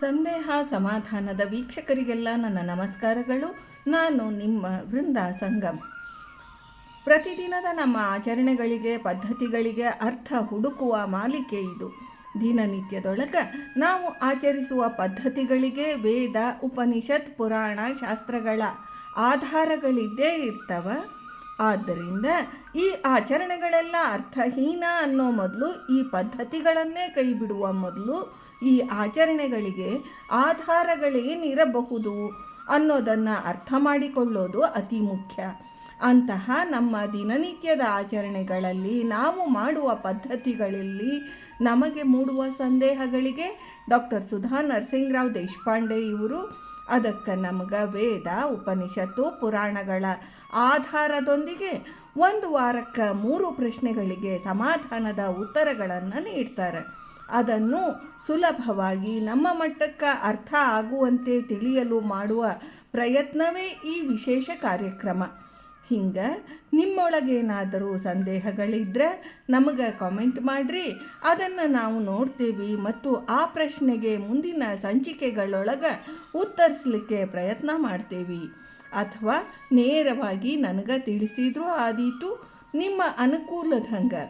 ಸಂದೇಹ ಸಮಾಧಾನದ ವೀಕ್ಷಕರಿಗೆಲ್ಲ ನನ್ನ ನಮಸ್ಕಾರಗಳು. ನಾನು ನಿಮ್ಮ ವೃಂದಾ ಸಂಗಮ್. ಪ್ರತಿದಿನದ ನಮ್ಮ ಆಚರಣೆಗಳಿಗೆ ಪದ್ಧತಿಗಳಿಗೆ ಅರ್ಥ ಹುಡುಕುವ ಮಾಲಿಕೆ ಇದು. ದಿನನಿತ್ಯದೊಳಗೆ ನಾವು ಆಚರಿಸುವ ಪದ್ಧತಿಗಳಿಗೆ ವೇದ, ಉಪನಿಷತ್, ಪುರಾಣ, ಶಾಸ್ತ್ರಗಳ ಆಧಾರಗಳಿದ್ದೇ ಇರ್ತವೆ. ಆದ್ದರಿಂದ ಈ ಆಚರಣೆಗಳೆಲ್ಲ ಅರ್ಥಹೀನ ಅನ್ನೋ ಮೊದಲು, ಈ ಪದ್ಧತಿಗಳನ್ನೇ ಕೈ ಬಿಡುವ ಮೊದಲು ಈ ಆಚರಣೆಗಳಿಗೆ ಆಧಾರಗಳೇನಿರಬಹುದು ಅನ್ನೋದನ್ನು ಅರ್ಥ ಮಾಡಿಕೊಳ್ಳೋದು ಅತಿ ಮುಖ್ಯ. ಅಂತಹ ನಮ್ಮ ದಿನನಿತ್ಯದ ಆಚರಣೆಗಳಲ್ಲಿ ನಾವು ಮಾಡುವ ಪದ್ಧತಿಗಳಲ್ಲಿ ನಮಗೆ ಮೂಡುವ ಸಂದೇಹಗಳಿಗೆ ಡಾಕ್ಟರ್ ಸುಧಾ ನರಸಿಂಗರಾವ್ ದೇಶಪಾಂಡೆ ಇವರು ಅದಕ್ಕೆ ನಮಗೆ ವೇದ, ಉಪನಿಷತ್ತು, ಪುರಾಣಗಳ ಆಧಾರದೊಂದಿಗೆ ಒಂದು ವಾರಕ್ಕೆ 3 ಪ್ರಶ್ನೆಗಳಿಗೆ ಸಮಾಧಾನದ ಉತ್ತರಗಳನ್ನು ನೀಡ್ತಾರೆ. ಅದನ್ನು ಸುಲಭವಾಗಿ ನಮ್ಮ ಮಟ್ಟಕ್ಕೆ ಅರ್ಥ ಆಗುವಂತೆ ತಿಳಿಯಲು ಮಾಡುವ ಪ್ರಯತ್ನವೇ ಈ ವಿಶೇಷ ಕಾರ್ಯಕ್ರಮ. ಹಿಂಗೆ ನಿಮ್ಮೊಳಗೇನಾದರೂ ಸಂದೇಹಗಳಿದ್ದರೆ ನಮಗೆ ಕಾಮೆಂಟ್ ಮಾಡಿರಿ. ಅದನ್ನು ನಾವು ನೋಡ್ತೀವಿ ಮತ್ತು ಆ ಪ್ರಶ್ನೆಗೆ ಮುಂದಿನ ಸಂಚಿಕೆಗಳೊಳಗೆ ಉತ್ತರಿಸಲಿಕ್ಕೆ ಪ್ರಯತ್ನ ಮಾಡ್ತೀವಿ. ಅಥವಾ ನೇರವಾಗಿ ನನಗೆ ತಿಳಿಸಿದರೂ ಆದೀತು, ನಿಮ್ಮ ಅನುಕೂಲದಂಗೆ.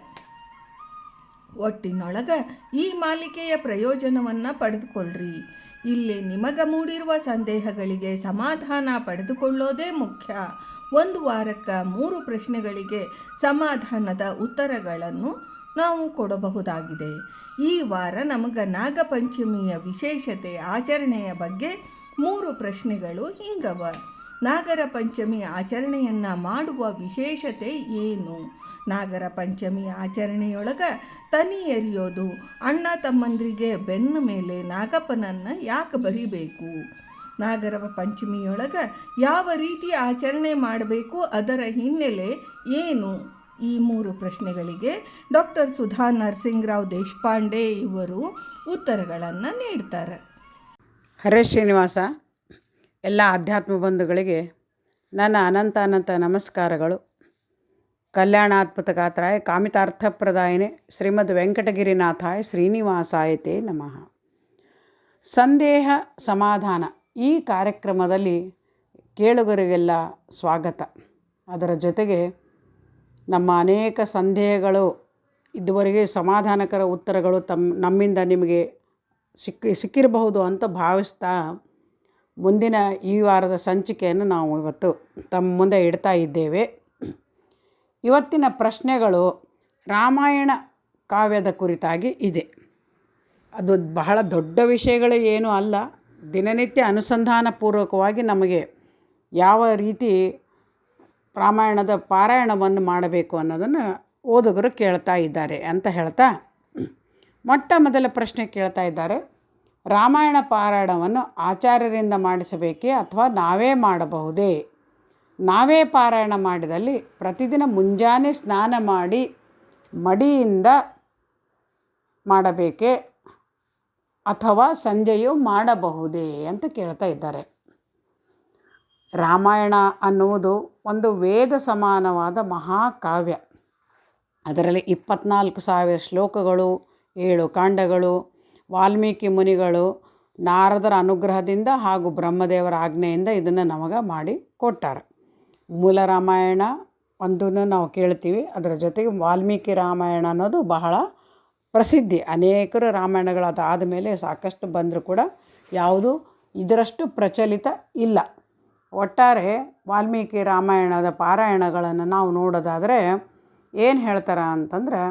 ಒಟ್ಟಿನೊಳಗೆ ಈ ಮಾಲಿಕೆಯ ಪ್ರಯೋಜನವನ್ನು ಪಡೆದುಕೊಳ್ಳ್ರಿ. ಇಲ್ಲಿ ನಿಮಗೆ ಮೂಡಿರುವ ಸಂದೇಹಗಳಿಗೆ ಸಮಾಧಾನ ಪಡೆದುಕೊಳ್ಳೋದೇ ಮುಖ್ಯ. ಒಂದು ವಾರಕ್ಕೆ 3 ಪ್ರಶ್ನೆಗಳಿಗೆ ಸಮಾಧಾನದ ಉತ್ತರಗಳನ್ನು ನಾವು ಕೊಡಬಹುದಾಗಿದೆ. ಈ ವಾರ ನಮಗೆ ನಾಗಪಂಚಮಿಯ ವಿಶೇಷತೆ, ಆಚರಣೆಯ ಬಗ್ಗೆ 3 ಪ್ರಶ್ನೆಗಳು ಹಿಂಗವ. ನಾಗರ ಪಂಚಮಿ ಆಚರಣೆಯನ್ನು ಮಾಡುವ ವಿಶೇಷತೆ ಏನು? ನಾಗರ ಪಂಚಮಿ ಆಚರಣೆಯೊಳಗೆ ತನಿ ಎರಿಯೋದು, ಅಣ್ಣ ತಮ್ಮಂದ್ರಿಗೆ ಬೆನ್ನ ಮೇಲೆ ನಾಗಪ್ಪನನ್ನು ಯಾಕೆ ಬರಿಬೇಕು? ನಾಗರ ಪಂಚಮಿಯೊಳಗೆ ಯಾವ ರೀತಿ ಆಚರಣೆ ಮಾಡಬೇಕು, ಅದರ ಹಿನ್ನೆಲೆ ಏನು? ಈ 3 ಪ್ರಶ್ನೆಗಳಿಗೆ ಡಾಕ್ಟರ್ ಸುಧಾ ನರಸಿಂಗರಾವ್ ದೇಶಪಾಂಡೆ ಇವರು ಉತ್ತರಗಳನ್ನು ನೀಡ್ತಾರೆ. ಹರೇ ಶ್ರೀನಿವಾಸ. ಎಲ್ಲ ಆಧ್ಯಾತ್ಮ ಬಂಧುಗಳಿಗೆ ನನ್ನ ಅನಂತ ನಮಸ್ಕಾರಗಳು. ಕಲ್ಯಾಣಾತ್ಮಕ ಗಾತ್ರಾಯ ಕಾಮಿತಾರ್ಥಪ್ರದಾಯಿನೇ ಶ್ರೀಮದ್ ವೆಂಕಟಗಿರಿನಾಥಾಯ ಶ್ರೀನಿವಾಸಾಯತೆ ನಮಃ. ಸಂದೇಹ ಸಮಾಧಾನ ಈ ಕಾರ್ಯಕ್ರಮದಲ್ಲಿ ಕೇಳುಗರಿಗೆಲ್ಲ ಸ್ವಾಗತ. ಅದರ ಜೊತೆಗೆ ನಮ್ಮ ಅನೇಕ ಸಂದೇಹಗಳು, ಇದುವರೆಗೆ ಸಮಾಧಾನಕರ ಉತ್ತರಗಳು ನಮ್ಮಿಂದ ನಿಮಗೆ ಸಿಕ್ಕಿರಬಹುದು ಅಂತ ಭಾವಿಸ್ತಾ ಮುಂದಿನ ಈ ವಾರದ ಸಂಚಿಕೆಯನ್ನು ನಾವು ಇವತ್ತು ತಮ್ಮ ಮುಂದೆ ಇಡ್ತಾ ಇದ್ದೇವೆ. ಇವತ್ತಿನ ಪ್ರಶ್ನೆಗಳು ರಾಮಾಯಣ ಕಾವ್ಯದ ಕುರಿತಾಗಿ ಇದೆ. ಅದು ಬಹಳ ದೊಡ್ಡ ವಿಷಯಗಳು ಏನೂ ಅಲ್ಲ. ದಿನನಿತ್ಯ ಅನುಸಂಧಾನಪೂರ್ವಕವಾಗಿ ನಮಗೆ ಯಾವ ರೀತಿ ರಾಮಾಯಣದ ಪಾರಾಯಣವನ್ನು ಮಾಡಬೇಕು ಅನ್ನೋದನ್ನು ಓದುಗರು ಕೇಳ್ತಾ ಇದ್ದಾರೆ ಅಂತ ಹೇಳ್ತಾ ಮೊಟ್ಟ ಮೊದಲ ಪ್ರಶ್ನೆ ಕೇಳ್ತಾ ಇದ್ದಾರೆ. ರಾಮಾಯಣ ಪಾರಾಯಣವನ್ನು ಆಚಾರ್ಯರಿಂದ ಮಾಡಿಸಬೇಕೇ ಅಥವಾ ನಾವೇ ಮಾಡಬಹುದೇ? ನಾವೇ ಪಾರಾಯಣ ಮಾಡಿದಲ್ಲಿ ಪ್ರತಿದಿನ ಮುಂಜಾನೆ ಸ್ನಾನ ಮಾಡಿ ಮಡಿಯಿಂದ ಮಾಡಬೇಕೇ ಅಥವಾ ಸಂಜೆಯೂ ಮಾಡಬಹುದೇ ಅಂತ ಕೇಳ್ತಾ ಇದ್ದಾರೆ. ರಾಮಾಯಣ ಅನ್ನುವುದು ಒಂದು ವೇದ ಸಮಾನವಾದ ಮಹಾಕಾವ್ಯ. ಅದರಲ್ಲಿ 24,000 ಶ್ಲೋಕಗಳು, 7 ಕಾಂಡಗಳು, ವಾಲ್ಮೀಕಿ ಮುನಿಗಳು ನಾರದರ ಅನುಗ್ರಹದಿಂದ ಹಾಗೂ ಬ್ರಹ್ಮದೇವರ ಆಜ್ಞೆಯಿಂದ ಇದನ್ನು ನಮಗೆ ಮಾಡಿ ಕೊಟ್ಟಾರೆ. ಮೂಲ ರಾಮಾಯಣ ಒಂದನ್ನು ನಾವು ಕೇಳ್ತೀವಿ. ಅದರ ಜೊತೆಗೆ ವಾಲ್ಮೀಕಿ ರಾಮಾಯಣ ಅನ್ನೋದು ಬಹಳ ಪ್ರಸಿದ್ಧಿ. ಅನೇಕರು ರಾಮಾಯಣಗಳಾದ ಮೇಲೆ ಸಾಕಷ್ಟು ಬಂದರೂ ಕೂಡ ಯಾವುದು ಇದರಷ್ಟು ಪ್ರಚಲಿತ ಇಲ್ಲ. ಒಟ್ಟಾರೆ ವಾಲ್ಮೀಕಿ ರಾಮಾಯಣದ ಪಾರಾಯಣಗಳನ್ನು ನಾವು ನೋಡೋದಾದರೆ ಏನು ಹೇಳ್ತಾರೆ ಅಂತಂದರೆ,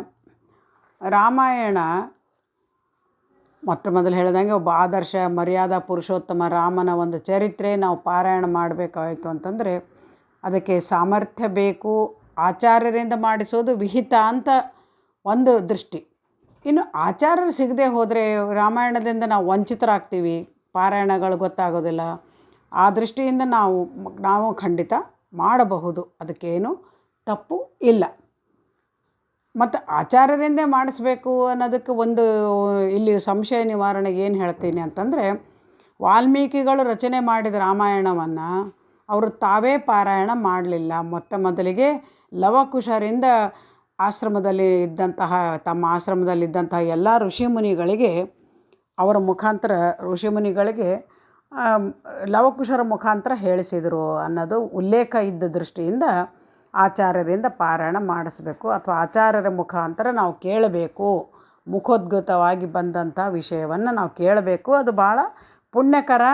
ರಾಮಾಯಣ ಮೊಟ್ಟ ಮೊದಲು ಹೇಳಿದಂಗೆ ಒಬ್ಬ ಆದರ್ಶ ಮರ್ಯಾದಾ ಪುರುಷೋತ್ತಮ ರಾಮನ ಒಂದು ಚರಿತ್ರೆ ನಾವು ಪಾರಾಯಣ ಮಾಡಬೇಕಾಯಿತು ಅಂತಂದರೆ ಅದಕ್ಕೆ ಸಾಮರ್ಥ್ಯ ಬೇಕು. ಆಚಾರ್ಯರಿಂದ ಮಾಡಿಸೋದು ವಿಹಿತ ಅಂತ ಒಂದು ದೃಷ್ಟಿ. ಇನ್ನು ಆಚಾರ್ಯರು ಸಿಗದೆ ಹೋದರೆ ರಾಮಾಯಣದಿಂದ ನಾವು ವಂಚಿತರಾಗ್ತೀವಿ, ಪಾರಾಯಣಗಳು ಗೊತ್ತಾಗೋದಿಲ್ಲ. ಆ ದೃಷ್ಟಿಯಿಂದ ನಾವು ಖಂಡಿತ ಮಾಡಬಹುದು, ಅದಕ್ಕೇನು ತಪ್ಪು ಇಲ್ಲ. ಮತ್ತು ಆಚಾರ್ಯರಿಂದೇ ಮಾಡಿಸ್ಬೇಕು ಅನ್ನೋದಕ್ಕೆ ಒಂದು ಇಲ್ಲಿ ಸಂಶಯ ನಿವಾರಣೆಗೆ ಏನು ಹೇಳ್ತೀನಿ ಅಂತಂದರೆ, ವಾಲ್ಮೀಕಿಗಳು ರಚನೆ ಮಾಡಿದ ರಾಮಾಯಣವನ್ನು ಅವರು ತಾವೇ ಪಾರಾಯಣ ಮಾಡಲಿಲ್ಲ. ಮೊಟ್ಟ ಮೊದಲಿಗೆ ಲವಕುಶರಿಂದ ತಮ್ಮ ಆಶ್ರಮದಲ್ಲಿದ್ದಂತಹ ಎಲ್ಲ ಋಷಿಮುನಿಗಳಿಗೆ ಅವರ ಮುಖಾಂತರ ಋಷಿಮುನಿಗಳಿಗೆ ಲವಕುಶರ ಮುಖಾಂತರ ಹೇಳಿಸಿದರು ಅನ್ನೋದು ಉಲ್ಲೇಖ ಇದ್ದ ದೃಷ್ಟಿಯಿಂದ ಆಚಾರ್ಯರಿಂದ ಪಾರಾಯಣ ಮಾಡಿಸ್ಬೇಕು, ಅಥವಾ ಆಚಾರ್ಯರ ಮುಖಾಂತರ ನಾವು ಕೇಳಬೇಕು. ಮುಖೋದ್ಗತವಾಗಿ ಬಂದಂಥ ವಿಷಯವನ್ನು ನಾವು ಕೇಳಬೇಕು. ಅದು ಭಾಳ ಪುಣ್ಯಕರ,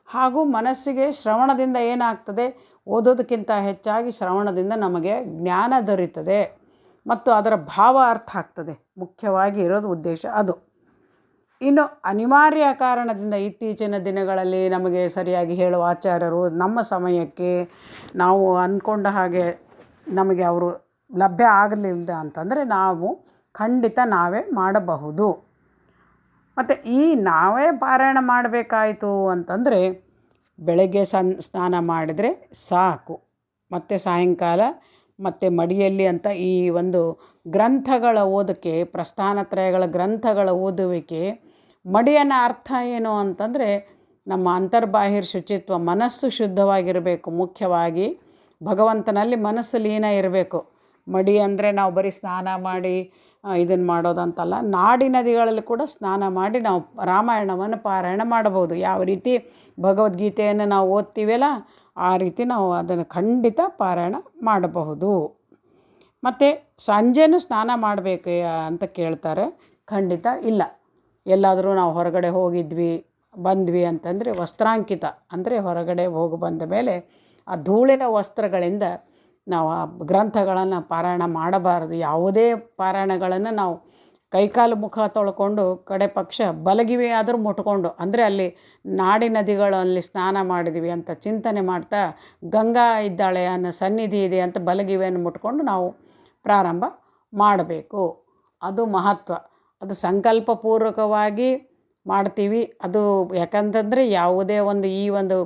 ಹಾಗೂ ಮನಸ್ಸಿಗೆ ಶ್ರವಣದಿಂದ ಏನಾಗ್ತದೆ, ಓದೋದಕ್ಕಿಂತ ಹೆಚ್ಚಾಗಿ ಶ್ರವಣದಿಂದ ನಮಗೆ ಜ್ಞಾನ ದೊರೀತದೆ ಮತ್ತು ಅದರ ಭಾವ ಅರ್ಥ ಆಗ್ತದೆ. ಮುಖ್ಯವಾಗಿ ಇರೋದು ಉದ್ದೇಶ ಅದು. ಇನ್ನು ಅನಿವಾರ್ಯ ಕಾರಣದಿಂದ ಇತ್ತೀಚಿನ ದಿನಗಳಲ್ಲಿ ನಮಗೆ ಸರಿಯಾಗಿ ಹೇಳುವ ಆಚಾರ್ಯರು ನಮ್ಮ ಸಮಯಕ್ಕೆ ನಾವು ಅಂದ್ಕೊಂಡ ಹಾಗೆ ನಮಗೆ ಅವರು ಲಭ್ಯ ಆಗಲಿಲ್ಲ ಅಂತಂದರೆ ನಾವು ಖಂಡಿತ ನಾವೇ ಮಾಡಬಹುದು. ಮತ್ತು ಈ ನಾವೇ ಪಾರಾಯಣ ಮಾಡಬೇಕಾಯಿತು ಅಂತಂದರೆ ಬೆಳಗ್ಗೆ ಸ್ನಾನ ಮಾಡಿದರೆ ಸಾಕು. ಮತ್ತು ಸಾಯಂಕಾಲ ಮತ್ತು ಮಡಿಯಲ್ಲಿ ಅಂತ ಈ ಒಂದು ಗ್ರಂಥಗಳ ಓದಕ್ಕೆ, ಪ್ರಸ್ಥಾನತ್ರಯಗಳ ಗ್ರಂಥಗಳ ಓದುವಿಕೆ, ಮಡಿಯನ್ನ ಅರ್ಥ ಏನು ಅಂತಂದರೆ ನಮ್ಮ ಅಂತರ್ಬಾಹಿರ್ ಶುಚಿತ್ವ, ಮನಸ್ಸು ಶುದ್ಧವಾಗಿರಬೇಕು. ಮುಖ್ಯವಾಗಿ ಭಗವಂತನಲ್ಲಿ ಮನಸ್ಸು ಲೀನ ಇರಬೇಕು. ಮಡಿ ಅಂದರೆ ನಾವು ಬರೀ ಸ್ನಾನ ಮಾಡಿ ಇದನ್ನು ಮಾಡೋದಂತಲ್ಲ, ನಾಡಿ ನದಿಗಳಲ್ಲಿ ಕೂಡ ಸ್ನಾನ ಮಾಡಿ ನಾವು ರಾಮಾಯಣವನ್ನು ಪಾರಾಯಣ ಮಾಡಬಹುದು. ಯಾವ ರೀತಿ ಭಗವದ್ಗೀತೆಯನ್ನು ನಾವು ಓದ್ತೀವಲ್ಲ ಆ ರೀತಿ ನಾವು ಅದನ್ನು ಖಂಡಿತ ಪಾರಾಯಣ ಮಾಡಬಹುದು. ಮತ್ತು ಸಂಜೆನೂ ಸ್ನಾನ ಮಾಡಬೇಕು ಅಂತ ಕೇಳ್ತಾರೆ. ಖಂಡಿತ ಇಲ್ಲ. ಎಲ್ಲಾದರೂ ನಾವು ಹೊರಗಡೆ ಹೋಗಿದ್ವಿ ಬಂದ್ವಿ ಅಂತಂದರೆ ವಸ್ತ್ರಾಂಕಿತ ಅಂದರೆ ಹೊರಗಡೆ ಹೋಗಿ ಬಂದ ಮೇಲೆ ಆ ಧೂಳಿನ ವಸ್ತ್ರಗಳಿಂದ ನಾವು ಆ ಗ್ರಂಥಗಳನ್ನು ಪಾರಾಯಣ ಮಾಡಬಾರದು. ಯಾವುದೇ ಪಾರಾಯಣಗಳನ್ನು ನಾವು ಕೈಕಾಲು ಮುಖ ತೊಳ್ಕೊಂಡು ಕಡೆ ಪಕ್ಷ ಬಲಗಿವೆ ಆದರೂ ಮುಟ್ಕೊಂಡು, ಅಂದರೆ ಅಲ್ಲಿ ನಾಡಿ ನದಿಗಳಲ್ಲಿ ಸ್ನಾನ ಮಾಡಿದ್ವಿ ಅಂತ ಚಿಂತನೆ ಮಾಡ್ತಾ ಗಂಗಾ ಇದ್ದಾಳೆ ಅನ್ನೋ ಸನ್ನಿಧಿ ಇದೆ ಅಂತ ಬಲಗಿವೆಯನ್ನು ಮುಟ್ಕೊಂಡು ನಾವು ಪ್ರಾರಂಭ ಮಾಡಬೇಕು. ಅದು ಮಹತ್ವ. ಅದು ಸಂಕಲ್ಪಪೂರ್ವಕವಾಗಿ ಮಾಡ್ತೀವಿ. ಅದು ಯಾಕಂತಂದರೆ ಯಾವುದೇ ಒಂದು ಈ ಒಂದು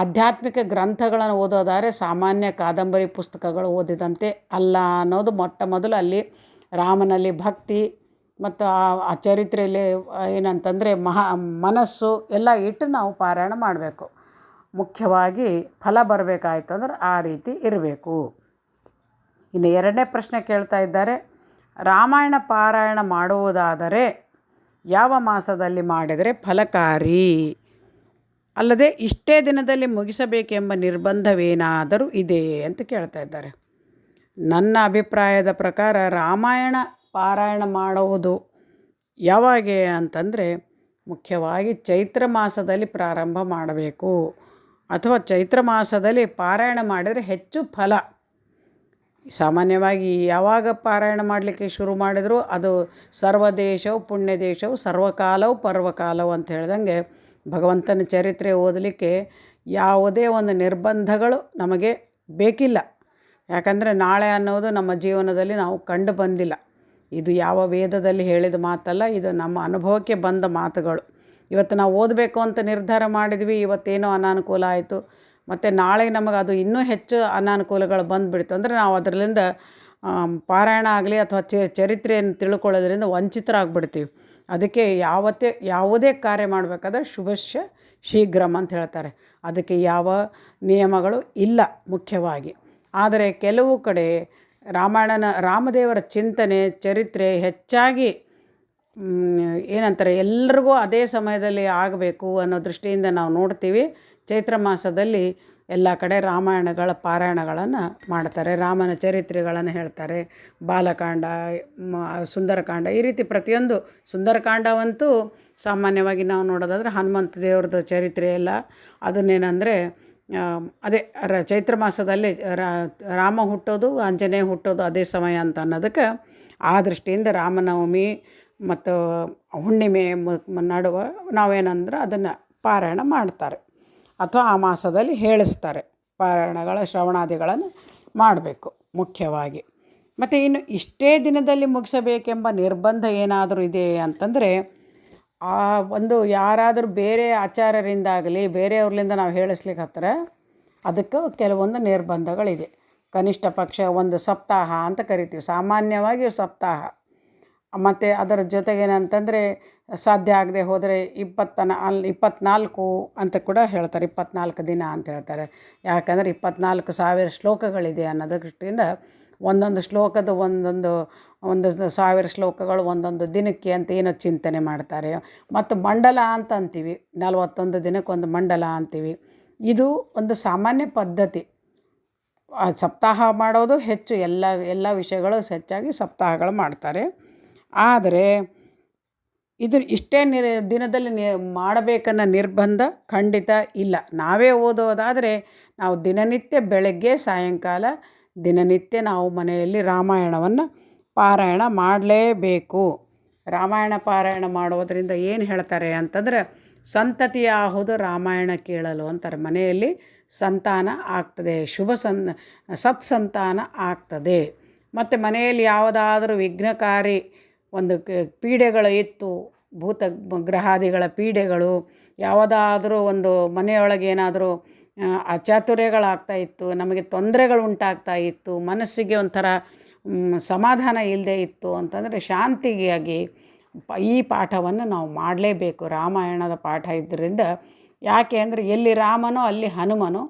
ಆಧ್ಯಾತ್ಮಿಕ ಗ್ರಂಥಗಳನ್ನು ಓದೋದಾದರೆ ಸಾಮಾನ್ಯ ಕಾದಂಬರಿ ಪುಸ್ತಕಗಳು ಓದಿದಂತೆ ಅಲ್ಲ ಅನ್ನೋದು ಮೊಟ್ಟ ಮೊದಲು ಅಲ್ಲಿ ರಾಮನಲ್ಲಿ ಭಕ್ತಿ ಮತ್ತು ಆ ಚರಿತ್ರೆಯಲ್ಲಿ ಏನಂತಂದರೆ ಮನಸ್ಸು ಎಲ್ಲ ಇಟ್ಟು ನಾವು ಪಾರಾಯಣ ಮಾಡಬೇಕು. ಮುಖ್ಯವಾಗಿ ಫಲ ಬರಬೇಕಾಯ್ತು ಅಂದ್ರೆ ಆ ರೀತಿ ಇರಬೇಕು. ಇನ್ನು ಎರಡನೇ ಪ್ರಶ್ನೆ ಕೇಳ್ತಾ ಇದ್ದಾರೆ, ರಾಮಾಯಣ ಪಾರಾಯಣ ಮಾಡುವುದಾದರೆ ಯಾವ ಮಾಸದಲ್ಲಿ ಮಾಡಿದರೆ ಫಲಕಾರಿ, ಅಲ್ಲದೆ ಇಷ್ಟೇ ದಿನದಲ್ಲಿ ಮುಗಿಸಬೇಕೆಂಬ ನಿರ್ಬಂಧವೇನಾದರೂ ಇದೆ ಅಂತ ಕೇಳ್ತಾ ಇದ್ದಾರೆ. ನನ್ನ ಅಭಿಪ್ರಾಯದ ಪ್ರಕಾರ ರಾಮಾಯಣ ಪಾರಾಯಣ ಮಾಡುವುದು ಯಾವಾಗ ಅಂತಂದರೆ ಮುಖ್ಯವಾಗಿ ಚೈತ್ರ ಮಾಸದಲ್ಲಿ ಪ್ರಾರಂಭ ಮಾಡಬೇಕು, ಅಥವಾ ಚೈತ್ರ ಮಾಸದಲ್ಲಿ ಪಾರಾಯಣ ಮಾಡಿದರೆ ಹೆಚ್ಚು ಫಲ. ಸಾಮಾನ್ಯವಾಗಿ ಯಾವಾಗ ಪಾರಾಯಣ ಮಾಡಲಿಕ್ಕೆ ಶುರು ಮಾಡಿದರೂ ಅದು ಸರ್ವದೇಶವು ಪುಣ್ಯ ದೇಶವು ಸರ್ವಕಾಲವು ಪರ್ವಕಾಲವು ಅಂತ ಹೇಳ್ದಂಗೆ ಭಗವಂತನ ಚರಿತ್ರೆ ಓದಲಿಕ್ಕೆ ಯಾವುದೇ ಒಂದು ನಿರ್ಬಂಧಗಳು ನಮಗೆ ಬೇಕಿಲ್ಲ. ಯಾಕಂದರೆ ನಾಳೆ ಅನ್ನೋದು ನಮ್ಮ ಜೀವನದಲ್ಲಿ ನಾವು ಕಂಡು ಬಂದಿಲ್ಲ. ಇದು ಯಾವ ವೇದದಲ್ಲಿ ಹೇಳಿದ ಮಾತಲ್ಲ, ಇದು ನಮ್ಮ ಅನುಭವಕ್ಕೆ ಬಂದ ಮಾತುಗಳು. ಇವತ್ತು ನಾವು ಓದಬೇಕು ಅಂತ ನಿರ್ಧಾರ ಮಾಡಿದ್ವಿ, ಇವತ್ತೇನೋ ಅನಾನುಕೂಲ ಆಯಿತು, ಮತ್ತು ನಾಳೆ ನಮಗೆ ಅದು ಇನ್ನೂ ಹೆಚ್ಚು ಅನಾನುಕೂಲಗಳು ಬಂದುಬಿಡ್ತು ಅಂದರೆ ನಾವು ಅದರಿಂದ ಪಾರಾಯಣ ಆಗಲಿ ಅಥವಾ ಚರಿತ್ರೆಯನ್ನು ತಿಳ್ಕೊಳ್ಳೋದ್ರಿಂದ ವಂಚಿತರಾಗ್ಬಿಡ್ತೀವಿ. ಅದಕ್ಕೆ ಯಾವುದೇ ಕಾರ್ಯ ಮಾಡಬೇಕಾದ್ರೆ ಶುಭಶ್ಯ ಶೀಘ್ರಂ ಅಂತ ಹೇಳ್ತಾರೆ. ಅದಕ್ಕೆ ಯಾವ ನಿಯಮಗಳು ಇಲ್ಲ ಮುಖ್ಯವಾಗಿ. ಆದರೆ ಕೆಲವು ಕಡೆ ರಾಮದೇವರ ಚಿಂತನೆ ಚರಿತ್ರೆ ಹೆಚ್ಚಾಗಿ ಏನಂತಾರೆ ಎಲ್ರಿಗೂ ಅದೇ ಸಮಯದಲ್ಲಿ ಆಗಬೇಕು ಅನ್ನೋ ದೃಷ್ಟಿಯಿಂದ ನಾವು ನೋಡ್ತೀವಿ. ಚೈತ್ರ ಮಾಸದಲ್ಲಿ ಎಲ್ಲ ಕಡೆ ರಾಮಾಯಣಗಳ ಪಾರಾಯಣಗಳನ್ನು ಮಾಡ್ತಾರೆ, ರಾಮನ ಚರಿತ್ರೆಗಳನ್ನು ಹೇಳ್ತಾರೆ. ಬಾಲಕಾಂಡ, ಸುಂದರಕಾಂಡ, ಈ ರೀತಿ ಪ್ರತಿಯೊಂದು, ಸುಂದರಕಾಂಡವಂತೂ ಸಾಮಾನ್ಯವಾಗಿ ನಾವು ನೋಡೋದಾದರೆ ಹನುಮಂತ ದೇವ್ರದ್ದು ಚರಿತ್ರೆ ಎಲ್ಲ ಅದನ್ನೇನೆಂದರೆ ಅದೇ ಚೈತ್ರ ಮಾಸದಲ್ಲಿ ರಾಮ ಹುಟ್ಟೋದು ಆಂಜನೇಯ ಹುಟ್ಟೋದು ಅದೇ ಸಮಯ ಅಂತ ಅನ್ನೋದಕ್ಕೆ ಆ ದೃಷ್ಟಿಯಿಂದ ರಾಮನವಮಿ ಮತ್ತು ಹುಣ್ಣಿಮೆ ನಡುವೆ ನಾವೇನಂದ್ರೆ ಅದನ್ನು ಪಾರಾಯಣ ಮಾಡ್ತಾರೆ ಅಥವಾ ಆ ಮಾಸದಲ್ಲಿ ಹೇಳಿಸ್ತಾರೆ. ಪಾರಾಯಣಗಳ ಶ್ರವಣಾದಿಗಳನ್ನು ಮಾಡಬೇಕು ಮುಖ್ಯವಾಗಿ. ಮತ್ತು ಇನ್ನು ಇಷ್ಟೇ ದಿನದಲ್ಲಿ ಮುಗಿಸಬೇಕೆಂಬ ನಿರ್ಬಂಧ ಏನಾದರೂ ಇದೆ ಅಂತಂದರೆ ಆ ಒಂದು ಯಾರಾದರೂ ಬೇರೆ ಆಚಾರ್ಯರಿಂದಾಗಲಿ ಬೇರೆಯವ್ರಲಿಂದ ನಾವು ಹೇಳಿಸ್ಲಿಕ್ಕೆ ಹತ್ತಿರ ಅದಕ್ಕೆ ಕೆಲವೊಂದು ನಿರ್ಬಂಧಗಳಿದೆ. ಕನಿಷ್ಠ ಪಕ್ಷ ಒಂದು ಸಪ್ತಾಹ ಅಂತ ಕರಿತೀವಿ, ಸಾಮಾನ್ಯವಾಗಿ ಸಪ್ತಾಹ. ಮತ್ತು ಅದರ ಜೊತೆಗೇನಂತಂದರೆ ಸಾಧ್ಯ ಆಗದೆ ಹೋದರೆ 24 ಅಂತ ಕೂಡ ಹೇಳ್ತಾರೆ, 24 ದಿನ ಅಂತ ಹೇಳ್ತಾರೆ. ಯಾಕಂದರೆ 24,000 ಶ್ಲೋಕಗಳಿದೆ ಅನ್ನೋದ್ರ ದೃಷ್ಟಿಯಿಂದ ಒಂದೊಂದು ಶ್ಲೋಕದ ಒಂದು 1000 ಶ್ಲೋಕಗಳು ಒಂದೊಂದು ದಿನಕ್ಕೆ ಅಂತ ಏನೋ ಚಿಂತನೆ ಮಾಡ್ತಾರೆ. ಮತ್ತು ಮಂಡಲ ಅಂತ ಅಂತೀವಿ, 41 ದಿನಕ್ಕೊಂದು ಮಂಡಲ ಅಂತೀವಿ. ಇದು ಒಂದು ಸಾಮಾನ್ಯ ಪದ್ಧತಿ. ಸಪ್ತಾಹ ಮಾಡೋದು ಹೆಚ್ಚು, ಎಲ್ಲ ವಿಷಯಗಳು ಹೆಚ್ಚಾಗಿ ಸಪ್ತಾಹಗಳು ಮಾಡ್ತಾರೆ. ಆದರೆ ಇಷ್ಟೇ ದಿನದಲ್ಲಿ ಮಾಡಬೇಕನ್ನೋ ನಿರ್ಬಂಧ ಖಂಡಿತ ಇಲ್ಲ. ನಾವೇ ಓದೋದಾದರೆ ನಾವು ದಿನನಿತ್ಯ ಬೆಳಗ್ಗೆ ಸಾಯಂಕಾಲ ದಿನನಿತ್ಯ ನಾವು ಮನೆಯಲ್ಲಿ ರಾಮಾಯಣವನ್ನು ಪಾರಾಯಣ ಮಾಡಲೇಬೇಕು. ರಾಮಾಯಣ ಪಾರಾಯಣ ಮಾಡೋದರಿಂದ ಏನು ಹೇಳ್ತಾರೆ ಅಂತಂದರೆ, ಸಂತತಿಯಾಹುದು ರಾಮಾಯಣ ಕೇಳಲು ಅಂತಾರೆ. ಮನೆಯಲ್ಲಿ ಸಂತಾನ ಆಗ್ತದೆ, ಸತ್ಸಂತಾನ ಆಗ್ತದೆ. ಮತ್ತು ಮನೆಯಲ್ಲಿ ಯಾವುದಾದ್ರೂ ವಿಘ್ನಕಾರಿ ಒಂದು ಪೀಡೆಗಳು ಇತ್ತು, ಭೂತ ಗ್ರಹಾದಿಗಳ ಪೀಡೆಗಳು, ಯಾವುದಾದ್ರೂ ಒಂದು ಮನೆಯೊಳಗೆ ಏನಾದರೂ ಅಚಾತುರ್ಯಗಳಾಗ್ತಾ ಇತ್ತು, ನಮಗೆ ತೊಂದರೆಗಳು ಉಂಟಾಗ್ತಾ ಇತ್ತು, ಮನಸ್ಸಿಗೆ ಒಂಥರ ಸಮಾಧಾನ ಇಲ್ಲದೆ ಇತ್ತು ಅಂತಂದರೆ ಶಾಂತಿಗಾಗಿ ಈ ಪಾಠವನ್ನು ನಾವು ಮಾಡಲೇಬೇಕು. ರಾಮಾಯಣದ ಪಾಠ ಇದ್ದರಿಂದ. ಯಾಕೆ ಅಂದರೆ ಎಲ್ಲಿ ರಾಮನೋ ಅಲ್ಲಿ ಹನುಮನೋ,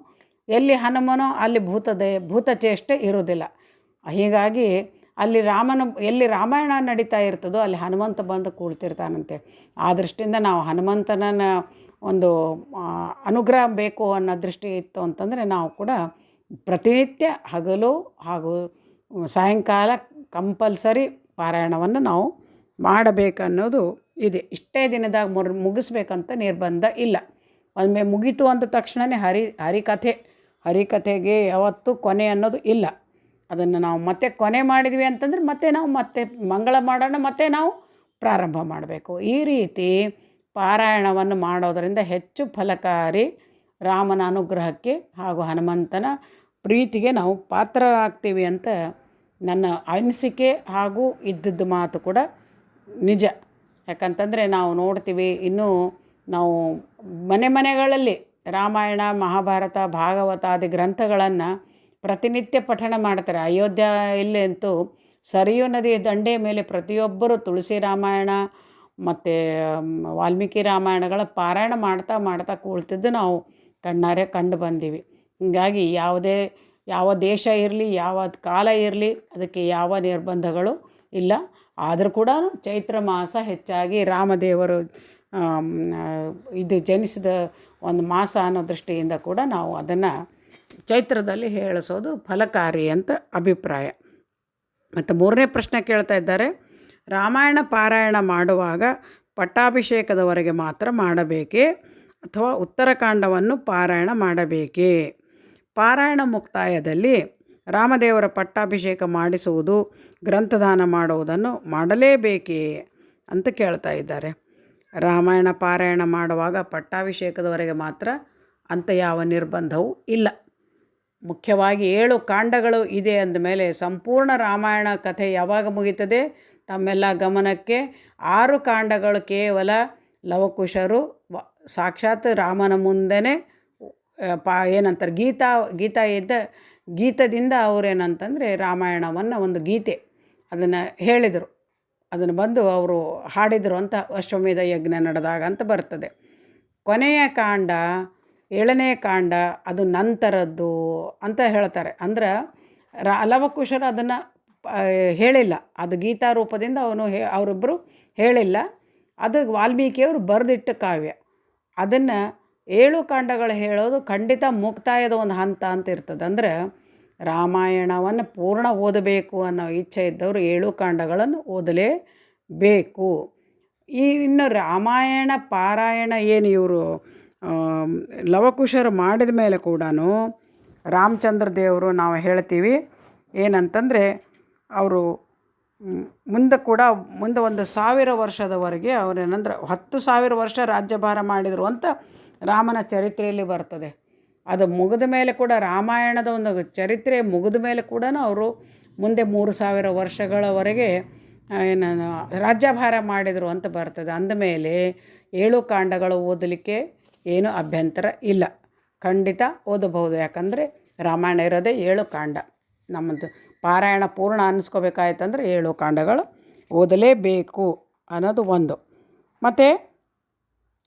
ಎಲ್ಲಿ ಹನುಮನೋ ಅಲ್ಲಿ ಭೂತಚೇಷ್ಟೆ ಇರೋದಿಲ್ಲ. ಹೀಗಾಗಿ ಎಲ್ಲಿ ರಾಮಾಯಣ ನಡೀತಾ ಇರ್ತದೋ ಅಲ್ಲಿ ಹನುಮಂತ ಬಂದು ಕೂಡ್ತಿರ್ತಾನಂತೆ. ಆ ದೃಷ್ಟಿಯಿಂದ ನಾವು ಹನುಮಂತನ ಒಂದು ಅನುಗ್ರಹ ಬೇಕು ಅನ್ನೋ ದೃಷ್ಟಿ ಇತ್ತು ಅಂತಂದರೆ ನಾವು ಕೂಡ ಪ್ರತಿನಿತ್ಯ ಹಗಲು ಹಾಗೂ ಸಾಯಂಕಾಲ ಕಂಪಲ್ಸರಿ ಪಾರಾಯಣವನ್ನು ನಾವು ಮಾಡಬೇಕನ್ನೋದು ಇದೆ. ಇಷ್ಟೇ ದಿನದಾಗ ಮುಗಿಸ್ಬೇಕಂತ ನಿರ್ಬಂಧ ಇಲ್ಲ. ಒಮ್ಮೆ ಮುಗೀತು ಅಂದ ತಕ್ಷಣವೇ ಹರಿಕಥೆಗೆ ಯಾವತ್ತೂ ಕೊನೆ ಅನ್ನೋದು ಇಲ್ಲ. ಅದನ್ನು ನಾವು ಮತ್ತೆ ಕೊನೆ ಮಾಡಿದ್ವಿ ಅಂತಂದರೆ ಮತ್ತೆ ಮಂಗಳ ಮಾಡೋಣ, ಮತ್ತೆ ನಾವು ಪ್ರಾರಂಭ ಮಾಡಬೇಕು. ಈ ರೀತಿ ಪಾರಾಯಣವನ್ನು ಮಾಡೋದರಿಂದ ಹೆಚ್ಚು ಫಲಕಾರಿ, ರಾಮನ ಅನುಗ್ರಹಕ್ಕೆ ಹಾಗೂ ಹನುಮಂತನ ಪ್ರೀತಿಗೆ ನಾವು ಪಾತ್ರರಾಗ್ತೀವಿ ಅಂತ ನನ್ನ ಅನಿಸಿಕೆ ಹಾಗೂ ಇದ್ದದ್ದು ಮಾತು ಕೂಡ ನಿಜ. ಯಾಕಂತಂದರೆ ನಾವು ನೋಡ್ತೀವಿ, ಇನ್ನೂ ನಾವು ಮನೆಗಳಲ್ಲಿ ರಾಮಾಯಣ, ಮಹಾಭಾರತ, ಭಾಗವತಾದಿ ಗ್ರಂಥಗಳನ್ನು ಪ್ರತಿನಿತ್ಯ ಪಠಣ ಮಾಡ್ತಾರೆ. ಅಯೋಧ್ಯೆಯಲ್ಲಿ ಅಂತೂ ಸರಿಯೂ ನದಿ ದಂಡೆಯ ಮೇಲೆ ಪ್ರತಿಯೊಬ್ಬರು ತುಳಸಿ ರಾಮಾಯಣ ಮತ್ತು ವಾಲ್ಮೀಕಿ ರಾಮಾಯಣಗಳ ಪಾರಾಯಣ ಮಾಡ್ತಾ ಕೂಳ್ತಿದ್ದು ನಾವು ಕಣ್ಣಾರೆ ಕಂಡು ಬಂದೀವಿ. ಹೀಗಾಗಿ ಯಾವ ದೇಶ ಇರಲಿ, ಯಾವ ಕಾಲ ಇರಲಿ, ಅದಕ್ಕೆ ಯಾವ ನಿರ್ಬಂಧಗಳು ಇಲ್ಲ. ಆದರೂ ಕೂಡ ಚೈತ್ರ ಮಾಸ ಹೆಚ್ಚಾಗಿ ರಾಮದೇವರು ಜನಿಸಿದ ಒಂದು ಮಾಸ ಅನ್ನೋ ದೃಷ್ಟಿಯಿಂದ ಕೂಡ ನಾವು ಅದನ್ನು ಚೈತ್ರದಲ್ಲಿ ಹೇಳಿಸೋದು ಫಲಕಾರಿ ಅಂತ ಅಭಿಪ್ರಾಯ. ಮತ್ತು 3ನೇ ಪ್ರಶ್ನೆ ಕೇಳ್ತಾ ಇದ್ದಾರೆ, ರಾಮಾಯಣ ಪಾರಾಯಣ ಮಾಡುವಾಗ ಪಟ್ಟಾಭಿಷೇಕದವರೆಗೆ ಮಾತ್ರ ಮಾಡಬೇಕೇ ಅಥವಾ ಉತ್ತರಕಾಂಡವನ್ನು ಪಾರಾಯಣ ಮಾಡಬೇಕೇ? ಪಾರಾಯಣ ಮುಕ್ತಾಯದಲ್ಲಿ ರಾಮದೇವರ ಪಟ್ಟಾಭಿಷೇಕ ಮಾಡಿಸುವುದು, ಗ್ರಂಥದಾನ ಮಾಡುವುದನ್ನು ಮಾಡಲೇಬೇಕೇ ಅಂತ ಕೇಳ್ತಾ ಇದ್ದಾರೆ. ರಾಮಾಯಣ ಪಾರಾಯಣ ಮಾಡುವಾಗ ಪಟ್ಟಾಭಿಷೇಕದವರೆಗೆ ಮಾತ್ರ ಅಂತ ಯಾವ ನಿರ್ಬಂಧವೂ ಇಲ್ಲ. ಮುಖ್ಯವಾಗಿ 7 ಕಾಂಡಗಳು ಇದೆ ಅಂದಮೇಲೆ ಸಂಪೂರ್ಣ ರಾಮಾಯಣ ಕಥೆ ಯಾವಾಗ ಮುಗೀತದೆ ತಮ್ಮೆಲ್ಲ ಗಮನಕ್ಕೆ 6 ಕಾಂಡಗಳು ಕೇವಲ ಲವಕುಶರು ಸಾಕ್ಷಾತ್ ರಾಮನ ಮುಂದೆನೇ ಏನಂತಾರೆ ಗೀತದಿಂದ ಅವರೇನಂತಂದರೆ ರಾಮಾಯಣವನ್ನು ಒಂದು ಗೀತೆ ಅದನ್ನು ಹೇಳಿದರು, ಅದನ್ನು ಬಂದು ಅವರು ಹಾಡಿದರು ಅಂತ ಅಶ್ವಮೇಧ ಯಜ್ಞ ನಡೆದಾಗ ಅಂತ ಬರ್ತದೆ. ಕೊನೆಯ ಕಾಂಡ 7ನೇ ಕಾಂಡ ಅದು ನಂತರದ್ದು ಅಂತ ಹೇಳ್ತಾರೆ. ಅಂದ್ರೆ ಲವಕುಶರು ಅದನ್ನು ಹೇಳಿಲ್ಲ, ಅದು ಗೀತಾ ರೂಪದಿಂದ ಅವರಿಬ್ಬರು ಹೇಳಿಲ್ಲ, ಅದು ವಾಲ್ಮೀಕಿಯವರು ಬರೆದಿಟ್ಟ ಕಾವ್ಯ. ಅದನ್ನು 7 ಕಾಂಡಗಳು ಹೇಳೋದು ಖಂಡಿತ ಮುಕ್ತಾಯದ ಒಂದು ಹಂತ ಅಂತ ಇರ್ತದೆ. ಅಂದರೆ ರಾಮಾಯಣವನ್ನು ಪೂರ್ಣ ಓದಬೇಕು ಅನ್ನೋ ಇಚ್ಛೆ ಇದ್ದವರು 7 ಕಾಂಡಗಳನ್ನು ಓದಲೇಬೇಕು. ಇನ್ನು ರಾಮಾಯಣ ಪಾರಾಯಣ ಏನು ಇವರು ಲವಕುಶರು ಮಾಡಿದ ಮೇಲೆ ಕೂಡ ರಾಮಚಂದ್ರ ದೇವರು ನಾವು ಹೇಳ್ತೀವಿ ಏನಂತಂದರೆ ಅವರು ಮುಂದೆ 1,000 ವರ್ಷದವರೆಗೆ ಅವರೇನಂದ್ರೆ 10,000 ವರ್ಷ ರಾಜ್ಯಭಾರ ಮಾಡಿದರು ಅಂತ ರಾಮನ ಚರಿತ್ರೆಯಲ್ಲಿ ಬರ್ತದೆ. ಅದು ಮುಗಿದ ಮೇಲೆ ಕೂಡ ರಾಮಾಯಣದ ಒಂದು ಚರಿತ್ರೆ ಮುಗಿದ ಮೇಲೆ ಕೂಡ ಅವರು ಮುಂದೆ 3,000 ವರ್ಷಗಳವರೆಗೆ ರಾಜ್ಯಭಾರ ಮಾಡಿದರು ಅಂತ ಬರ್ತದೆ. ಅಂದಮೇಲೆ 7 ಕಾಂಡಗಳು ಓದಲಿಕ್ಕೆ ಏನೂ ಅಭ್ಯಂತರ ಇಲ್ಲ, ಖಂಡಿತ ಓದಬಹುದು. ಯಾಕಂದರೆ ರಾಮಾಯಣ ಇರೋದೇ 7 ಕಾಂಡ. ನಮ್ಮದು ಪಾರಾಯಣ ಪೂರ್ಣ ಅನ್ನಿಸ್ಕೋಬೇಕಾಯ್ತಂದ್ರೆ 7 ಕಾಂಡಗಳು ಓದಲೇಬೇಕು ಅನ್ನೋದು ಒಂದು. ಮತ್ತು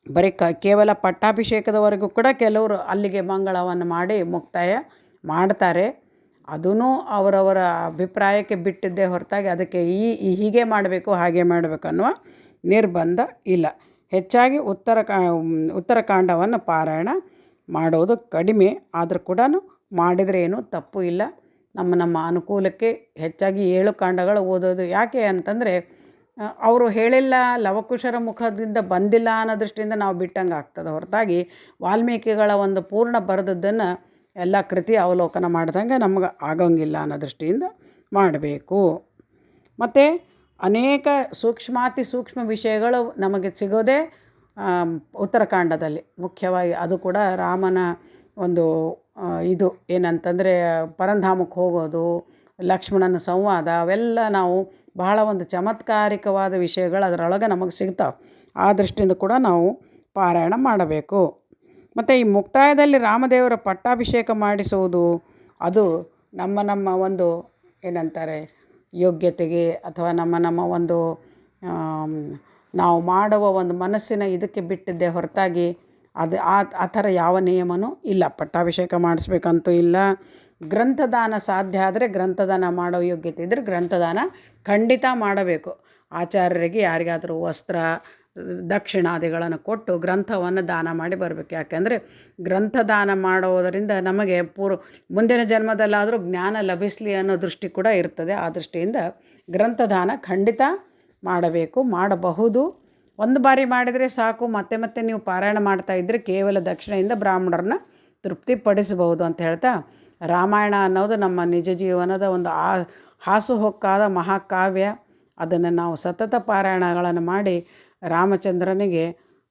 ಬರೀ ಕೇವಲ ಪಟ್ಟಾಭಿಷೇಕದವರೆಗೂ ಕೂಡ ಕೆಲವರು ಅಲ್ಲಿಗೆ ಮಂಗಳವನ್ನು ಮಾಡಿ ಮುಕ್ತಾಯ ಮಾಡ್ತಾರೆ. ಅದೂ ಅವರವರ ಅಭಿಪ್ರಾಯಕ್ಕೆ ಬಿಟ್ಟಿದ್ದೇ ಹೊರತಾಗಿ ಅದಕ್ಕೆ ಹೀಗೆ ಮಾಡಬೇಕು ಹಾಗೆ ಮಾಡಬೇಕು ಅನ್ನುವ ನಿರ್ಬಂಧ ಇಲ್ಲ. ಹೆಚ್ಚಾಗಿ ಉತ್ತರಕಾಂಡವನ್ನು ಪಾರಾಯಣ ಮಾಡೋದು ಕಡಿಮೆ, ಆದರೂ ಕೂಡ ಮಾಡಿದರೆ ಏನೂ ತಪ್ಪು ಇಲ್ಲ. ನಮ್ಮ ಅನುಕೂಲಕ್ಕೆ ಹೆಚ್ಚಾಗಿ 7 ಕಾಂಡಗಳು ಓದೋದು ಯಾಕೆ ಅಂತಂದರೆ ಅವರು ಹೇಳಿಲ್ಲ, ಲವಕುಶರ ಮುಖದಿಂದ ಬಂದಿಲ್ಲ ಅನ್ನೋ ದೃಷ್ಟಿಯಿಂದ ನಾವು ಬಿಟ್ಟಂಗೆ ಆಗ್ತದೆ ಹೊರತಾಗಿ ವಾಲ್ಮೀಕಿಗಳ ಒಂದು ಪೂರ್ಣ ಬರೆದದ್ದನ್ನು ಎಲ್ಲ ಕೃತಿ ಅವಲೋಕನ ಮಾಡ್ದಂಗೆ ನಮ್ಗೆ ಆಗೋಂಗಿಲ್ಲ ಅನ್ನೋ ದೃಷ್ಟಿಯಿಂದ ಮಾಡಬೇಕು. ಮತ್ತು ಅನೇಕ ಸೂಕ್ಷ್ಮಾತಿ ಸೂಕ್ಷ್ಮ ವಿಷಯಗಳು ನಮಗೆ ಸಿಗೋದೇ ಉತ್ತರಕಾಂಡದಲ್ಲಿ ಮುಖ್ಯವಾಗಿ. ಅದು ಕೂಡ ರಾಮನ ಒಂದು ಇದು ಏನಂತಂದರೆ ಪರಂಧಾಮಕ್ಕೆ ಹೋಗೋದು, ಲಕ್ಷ್ಮಣನ ಸಂವಾದ, ಅವೆಲ್ಲ ನಾವು ಬಹಳ ಒಂದು ಚಮತ್ಕಾರಿಕವಾದ ವಿಷಯಗಳು ಅದರೊಳಗೆ ನಮಗೆ ಸಿಗ್ತಾವೆ. ಆ ದೃಷ್ಟಿಯಿಂದ ಕೂಡ ನಾವು ಪಾರಾಯಣ ಮಾಡಬೇಕು. ಮತ್ತು ಈ ಮುಕ್ತಾಯದಲ್ಲಿ ರಾಮದೇವರ ಪಟ್ಟಾಭಿಷೇಕ ಮಾಡಿಸುವುದು ಅದು ನಮ್ಮ ಒಂದು ಏನಂತಾರೆ ಯೋಗ್ಯತೆಗೆ ಅಥವಾ ನಮ್ಮ ಒಂದು ನಾವು ಮಾಡುವ ಒಂದು ಮನಸ್ಸಿನ ಇದಕ್ಕೆ ಬಿಟ್ಟಿದ್ದೇ ಹೊರತಾಗಿ ಅದು ಆ ಥರ ಯಾವ ನಿಯಮನೂ ಇಲ್ಲ. ಪಟ್ಟಾಭಿಷೇಕ ಮಾಡಿಸ್ಬೇಕಂತೂ ಇಲ್ಲ. ಗ್ರಂಥದಾನ ಸಾಧ್ಯ ಆದರೆ ಗ್ರಂಥದಾನ ಮಾಡೋ ಯೋಗ್ಯತೆ ಇದ್ದರೆ ಗ್ರಂಥದಾನ ಖಂಡಿತ ಮಾಡಬೇಕು. ಆಚಾರ್ಯರಿಗೆ ಯಾರಿಗಾದರೂ ವಸ್ತ್ರ ದಕ್ಷಿಣಾದಿಗಳನ್ನು ಕೊಟ್ಟು ಗ್ರಂಥವನ್ನು ದಾನ ಮಾಡಿ ಬರಬೇಕು. ಯಾಕೆಂದರೆ ಗ್ರಂಥದಾನ ಮಾಡೋದರಿಂದ ನಮಗೆ ಮುಂದಿನ ಜನ್ಮದಲ್ಲಾದರೂ ಜ್ಞಾನ ಲಭಿಸಲಿ ಅನ್ನೋ ದೃಷ್ಟಿ ಕೂಡ ಇರ್ತದೆ. ಆ ದೃಷ್ಟಿಯಿಂದ ಗ್ರಂಥದಾನ ಖಂಡಿತ ಮಾಡಬೇಕು, ಮಾಡಬಹುದು. ಒಂದು ಬಾರಿ ಮಾಡಿದರೆ ಸಾಕು. ಮತ್ತೆ ಮತ್ತೆ ನೀವು ಪಾರಾಯಣ ಮಾಡ್ತಾಯಿದ್ರೆ ಕೇವಲ ದಕ್ಷಿಣೆಯಿಂದ ಬ್ರಾಹ್ಮಣರನ್ನ ತೃಪ್ತಿಪಡಿಸಬಹುದು ಅಂತ ಹೇಳ್ತಾ, ರಾಮಾಯಣ ಅನ್ನೋದು ನಮ್ಮ ನಿಜ ಜೀವನದ ಒಂದು ಹಾಸುಹೊಕ್ಕಾದ ಮಹಾಕಾವ್ಯ. ಅದನ್ನು ನಾವು ಸತತ ಪಾರಾಯಣಗಳನ್ನು ಮಾಡಿ ರಾಮಚಂದ್ರನಿಗೆ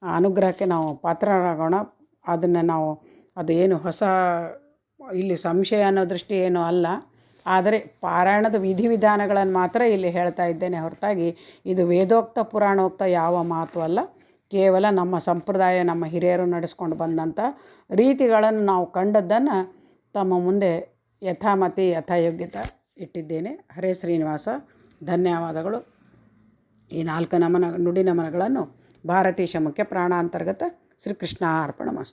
ಅನುಗ್ರಹಕ್ಕೆ ನಾವು ಪಾತ್ರರಾಗೋಣ. ಅದನ್ನು ನಾವು ಅದು ಏನು ಹೊಸ ಇಲ್ಲಿ ಸಂಶಯ ಅನ್ನೋ ದೃಷ್ಟಿ ಏನೂ ಅಲ್ಲ, ಆದರೆ ಪಾರಾಯಣದ ವಿಧಿವಿಧಾನಗಳನ್ನು ಮಾತ್ರ ಇಲ್ಲಿ ಹೇಳ್ತಾ ಇದ್ದೇನೆ ಹೊರತಾಗಿ ಇದು ವೇದೋಕ್ತ ಪುರಾಣೋಕ್ತ ಯಾವ ಮಾತು ಅಲ್ಲ. ಕೇವಲ ನಮ್ಮ ಸಂಪ್ರದಾಯ, ನಮ್ಮ ಹಿರಿಯರು ನಡೆಸ್ಕೊಂಡು ಬಂದಂಥ ರೀತಿಗಳನ್ನು ನಾವು ಕಂಡದ್ದನ್ನು ತಮ್ಮ ಮುಂದೆ ಯಥಾಮತಿ ಯಥಾಯೋಗ್ಯತೆ ಇಟ್ಟಿದ್ದೇನೆ. ಹರೇ ಶ್ರೀನಿವಾಸ. ಧನ್ಯವಾದಗಳು. ಈ 4 ನುಡಿ ನಮನಗಳನ್ನು ಭಾರತೀಶ ಮುಖ್ಯ ಪ್ರಾಣಾಂತರ್ಗತ ಶ್ರೀಕೃಷ್ಣ ಅರ್ಪಣಮಸ್ತು.